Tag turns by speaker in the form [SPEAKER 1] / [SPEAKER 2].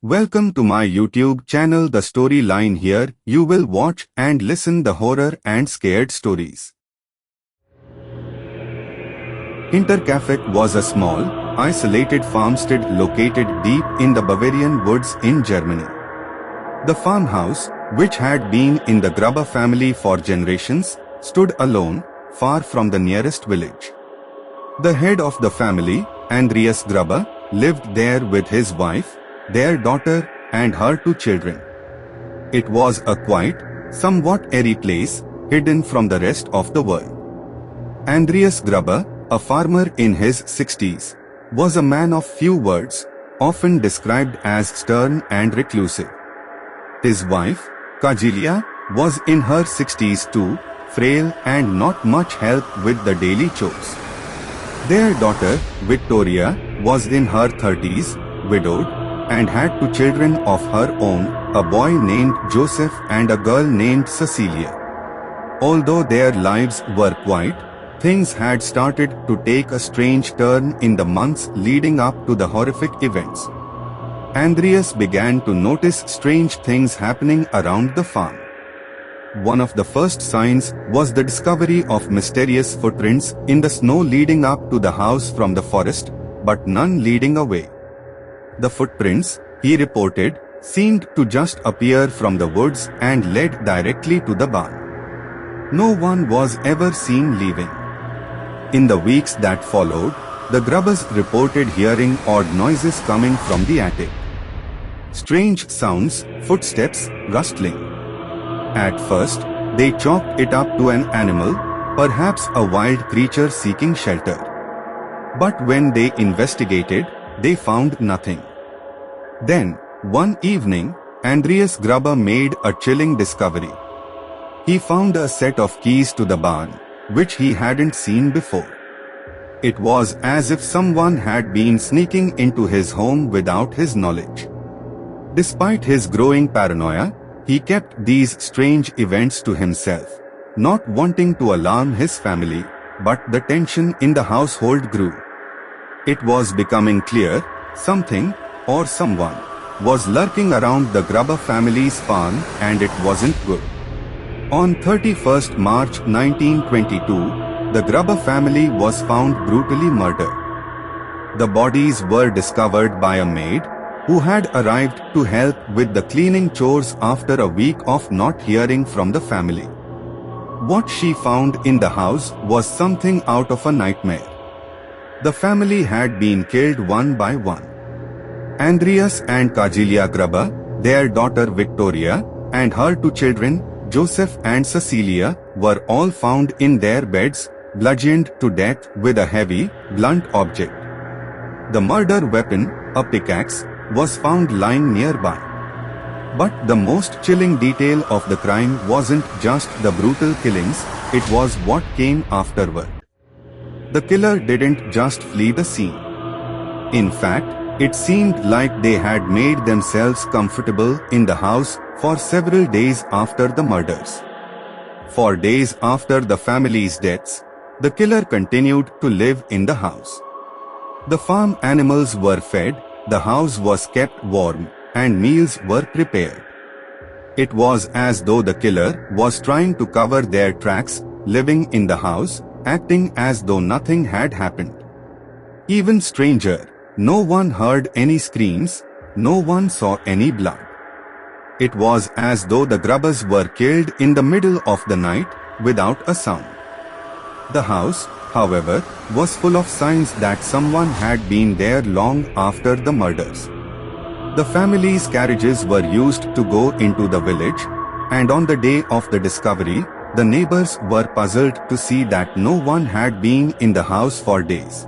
[SPEAKER 1] Welcome to my YouTube channel. The storyline here, you will watch and listen the horror and scared stories. HINTERKAIFECK was a small, isolated farmstead located deep in the Bavarian woods in Germany. The farmhouse, which had been in the Gruber family for generations, stood alone, far from the nearest village. The head of the family, Andreas Gruber, lived there with his wife, their daughter, and her 2 children. It was a quiet, somewhat airy place, hidden from the rest of the world. Andreas Gruber, a farmer in his 60s, was a man of few words, often described as stern and reclusive. His wife, Kajilia, was in her 60s too, frail and not much help with the daily chores. Their daughter, Victoria, was in her 30s, widowed, and had 2 children of her own, a boy named Joseph and a girl named Cecilia. Although their lives were quiet, things had started to take a strange turn in the months leading up to the horrific events. Andreas began to notice strange things happening around the farm. One of the first signs was the discovery of mysterious footprints in the snow leading up to the house from the forest, but none leading away. The footprints, he reported, seemed to just appear from the woods and led directly to the barn. No one was ever seen leaving. In the weeks that followed, the Grubers reported hearing odd noises coming from the attic. Strange sounds, footsteps, rustling. At first, they chalked it up to an animal, perhaps a wild creature seeking shelter. But when they investigated, they found nothing. Then, one evening, Andreas Gruber made a chilling discovery. He found a set of keys to the barn, which he hadn't seen before. It was as if someone had been sneaking into his home without his knowledge. Despite his growing paranoia, he kept these strange events to himself, not wanting to alarm his family, but the tension in the household grew. It was becoming clear, something, or someone, was lurking around the Gruber family's farm, and it wasn't good. On 31st March 1922, the Gruber family was found brutally murdered. The bodies were discovered by a maid, who had arrived to help with the cleaning chores after a week of not hearing from the family. What she found in the house was something out of a nightmare. The family had been killed one by one. Andreas and Kajilia Gruber, their daughter Victoria, and her 2 children, Joseph and Cecilia, were all found in their beds, bludgeoned to death with a heavy, blunt object. The murder weapon, a pickaxe, was found lying nearby. But the most chilling detail of the crime wasn't just the brutal killings, it was what came afterward. The killer didn't just flee the scene. In fact, it seemed like they had made themselves comfortable in the house for several days after the murders. For days after the family's deaths, the killer continued to live in the house. The farm animals were fed, the house was kept warm, and meals were prepared. It was as though the killer was trying to cover their tracks, living in the house, acting as though nothing had happened. Even stranger, no one heard any screams, no one saw any blood. It was as though the Grubers were killed in the middle of the night, without a sound. The house, however, was full of signs that someone had been there long after the murders. The family's carriages were used to go into the village, and on the day of the discovery, the neighbors were puzzled to see that no one had been in the house for days.